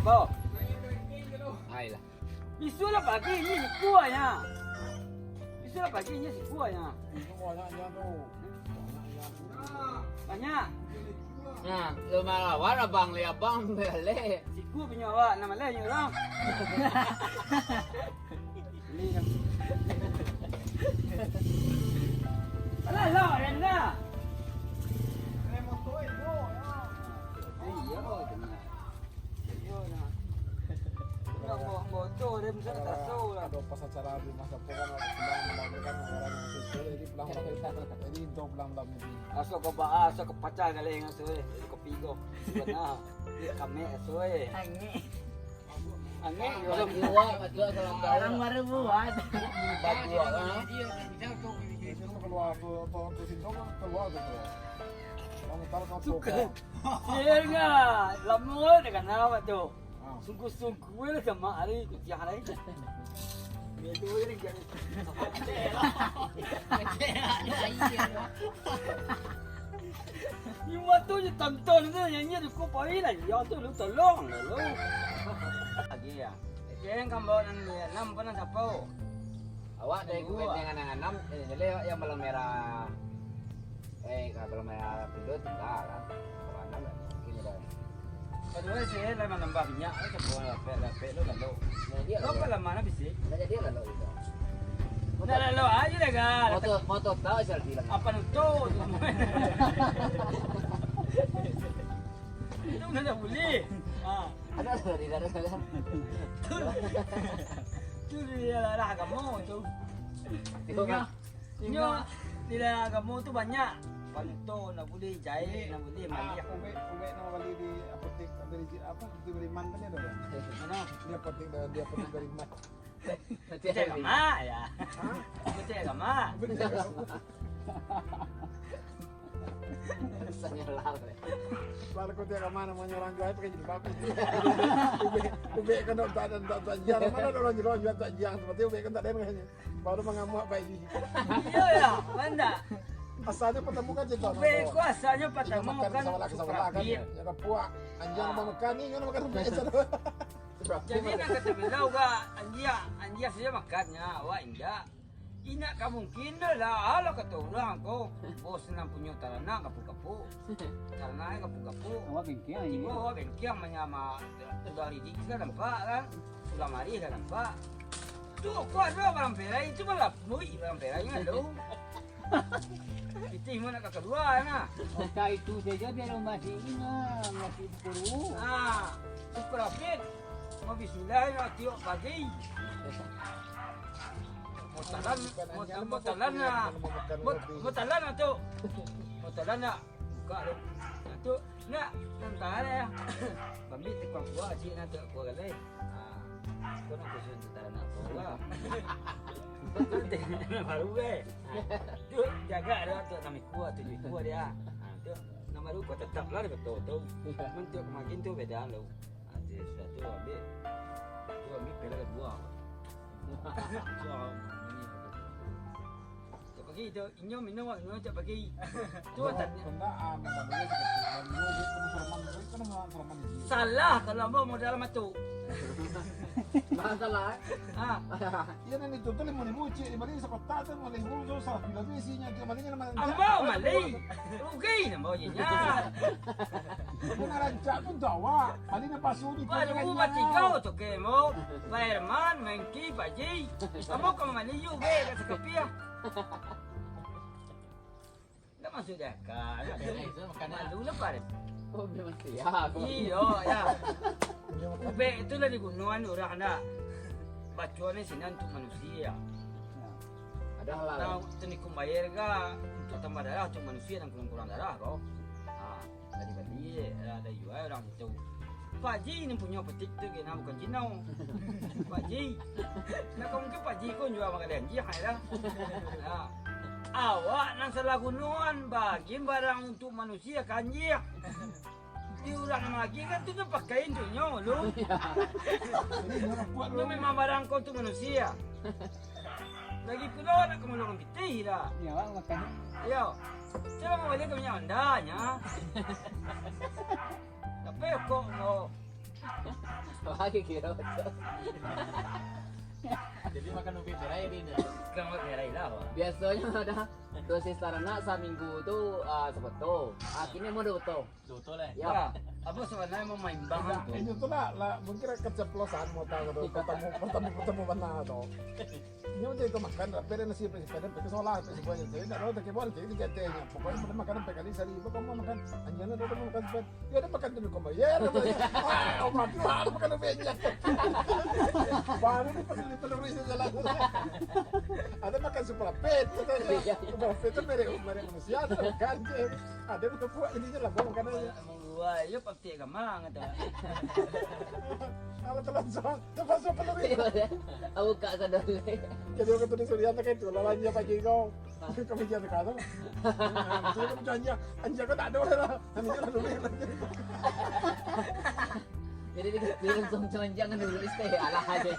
po. Ay lah. Bisu lah pagi ni si kuahnya. Bisu lah pagi ni si kuahnya. Banyak. Nah, lumayan abang le abang le. Si kuah punya awak nama lain orang. Ni kan. Alah lah Renda. Iya, benar. Iya nah. Nak motor dia mesti tak tahu lah. Ada pas acara di masa pulang sedang melakukan orang yang itu jadi pulang jadi itu pulang ini. Asal kau bawa, asal kau pacar kali yang asal kau pigo. Benar. Kami asal. Angin, Orang dua, dua kalau Orang baru buat. baju Itu keluar tu situ keluar tu. Orang tahu kau suka. Sehingga lama dengan nama tu. Sungguh-sungguh lah sama hari kerja hari. Itu ni jadi. Nhưng mà tôi chỉ tầm tuần thôi, như thì cô bấy là do tôi lúc tờ lon rồi luôn. Lagi ya. Jangan kamu nanti enam pernah siapa? Awak dari kulit dengan enam, jadi yang belum merah. Kalau merah pindut enggak kan. Kalau enam mungkin udah. Kedua sih, lah menambah minyak, itu boleh lepek lu lalu. Dia Lo kalau mana bisa? Enggak jadi lalu itu. Udah lalu aja deh kan. Moto tahu asal bilang. Apa nutut? Itu udah boleh. Ah. Ada dari ada. Itu dia lah kamu tu. Nyo, dia kamu tu banyak. Panto nak boleh jahit, nak boleh mandi. Ube nama kali di apotek dari apa? Itu dari man kan ada. Mana? Dia apotek dari man. Percaya agama ya. Percaya agama. Rasanya lalu. Baru kau tiap mana namanya orang jual pakai jadi babi. Ube kan tak ada jarang mana orang jual tak jarang seperti ube kan tak ada makanya. Baru mengamuk baik di. Iya ya, mana? Asalnya pertemu kan cerita. Ube kuasanya pertama kan kan. Ya puak. Anjing mau makan ni, kan makan ube sana. Jadi nak kata bilau ga anjia saja makannya, awak inja. Ina ka mungkin lah, ala kata orang ko. Bos nang punya tarana kapu-kapu. Tarana kapu-kapu. Awak bengkiang Tiba awak bengkiang menyama dari dik sudah nampak kan. Sudah mari dah nampak. Tu kuat dua barang perai itu malah mui barang perainya lu. Kita mana kakak dua na. Maka itu saja biar masih ingat, masih perlu. Ah, superapit. Mau bismillah nak tiok pagi. Motalan na tu. Motalan na. Buka tu. Tu nak tentara ya. Kami tekang buah cik nak tu buah galai. Ah. Kau nak kusun tentara nak buah. Baru eh. Tu jaga dia tu nama kuah tu kuah dia. Ah tu nama lu kau tetaplah dia betul tu. Mentuk kemakin tu beda lu. Ada satu ambil. Tu ambil pela buah. Cak pagi tu inyo minum inyo cak pagi. Tu tak Pendaan namanya seperti kan salah kalau mau modal matu. Masalah. Ah, Yan ang ito, tuloy mo ni Muchi, ibalin sa kotata mo, lihuzo sa pilabisi niya, malingin naman ang ambau malay. Rugi na mo yan. Kung narantya kung dawa, malin na pasuni ko Baru mati kau tu ke mo. Bayarman mengki baji. Kamu kau maliyu be kat sekapia. Dah masuk dah kan. Malu lah pada. Oh, memang siap. Iyo ya. Ube itu lah di gunungan orang ada. Bacuannya sini untuk manusia. Ada halal. Tahu tenikum bayar ga untuk tambah darah untuk manusia dan kurang darah kau. Ah, dari Bali ada juga orang itu. Pak Ji ini punya petik tu kena bukan jinau. Pak Ji. Nak kau mungkin Pak Ji kau jual makan janji hai lah. Nah. Awak nang salah gunungan bagi barang untuk manusia kanji. Diulang lagi kan tu pakai tu nyo lu. Itu memang barang kau untuk manusia. Lagi pula nak kamu orang pitih dah. Ya, awak makan. Yo. Coba mau balik ke punya andanya. Tapi kok mau Lagi kira. Jadi makan ubi merah ini. Kang merai lah. Biasanya ada dosis sarana seminggu tuh sebetul. Kini mau tuh. Tutup lah. Ya. Apa sebenarnya mau main banget tuh? Ini tuh lah mungkin keceplosan mau tahu tuh ketemu mana tuh. Ini udah itu makan, tapi nasi presiden pakai solar, pakai semuanya. Jadi tidak tahu tak boleh, jadi katanya. Pokoknya pada makanan pekali sehari, kamu mau makan, anjana tuh kamu makan sepen. Ya udah makan dulu kamu. Ya udah. Oh mati lah, makan ubenya. Baru nih pas di televisi jalan. Ada makan superpet, superpet itu merek manusia kan. Ada bukan buat ini lah, makan aja. Wah, yuk pasti gamang itu. Kalau telanjang, termasuk penulis. Aku kak sadar. Jadi waktu di Suryana kayak itu, lalanya Pak Jiko. Kami jadi kata. Saya kan janji, anjing kan tak ada lah. Kami jalan dulu lagi. Jadi dia langsung jangan nulis teh alah aja.